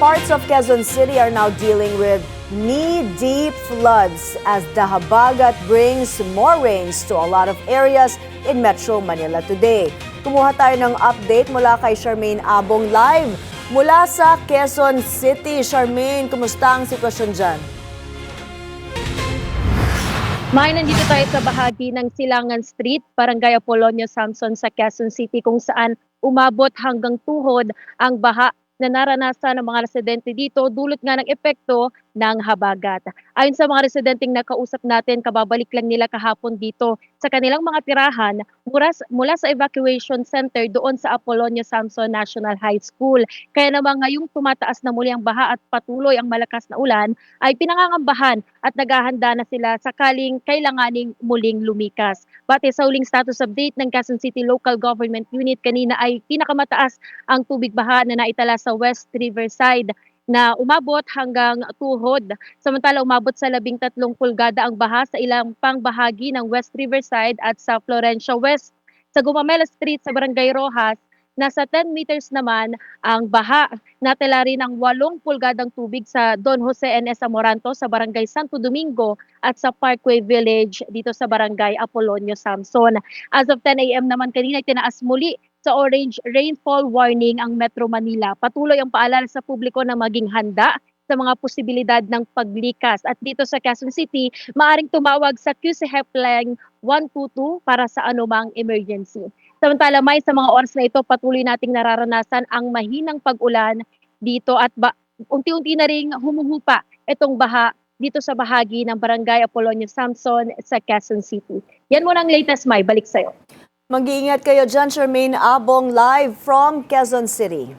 Parts of Quezon City are now dealing with knee-deep floods as the Habagat brings more rains to a lot of areas in Metro Manila today. Kumuha tayo ng update mula kay Charmaine Abong live mula sa Quezon City. Charmaine, kumusta ang sitwasyon dyan? May nandito tayo sa bahagi ng Silangan Street, Barangay Apolonio Samson sa Quezon City kung saan umabot hanggang tuhod ang baha na naranasan ng mga residente dito dulot nga ng epekto ng habagat. Ayon sa mga residenteng nakausap natin, kababalik lang nila kahapon dito sa kanilang mga tirahan mula sa evacuation center doon sa Apolonio Samson National High School. Kaya naman ngayong tumataas na muli ang baha at patuloy ang malakas na ulan, ay pinangangambahan at naghahanda na sila sakaling kailanganing muling lumikas. Bate sa huling status update ng Quezon City Local Government Unit kanina ay pinakamataas ang tubig baha na naitala sa West Riverside na umabot hanggang tuhod. Samantala umabot sa 13 pulgada ang baha sa ilang pang bahagi ng West Riverside at sa Florencia West. Sa Gumamela Street sa Barangay Rojas, nasa 10 meters naman ang baha. Natala rin ang 8 pulgadang tubig sa Don Jose N.S. Amoranto sa Barangay Santo Domingo at sa Parkway Village dito sa Barangay Apolonio Samson. As of 10 a.m. naman kanina, tinaas muli sa orange rainfall warning ang Metro Manila. Patuloy ang paalala sa publiko na maging handa sa mga posibilidad ng paglikas. At dito sa Quezon City, maaring tumawag sa QC Helpline 122 para sa anumang emergency. Samantala, may sa mga oras na ito, patuloy nating nararanasan ang mahinang pag-ulan dito at unti-unti na ring humuhupa itong baha dito sa bahagi ng Barangay Apolonio Samson sa Quezon City. Yan muna ang latest, May. Balik sa'yo. Mag-iingat kayo dyan, Charmaine Abong live from Quezon City.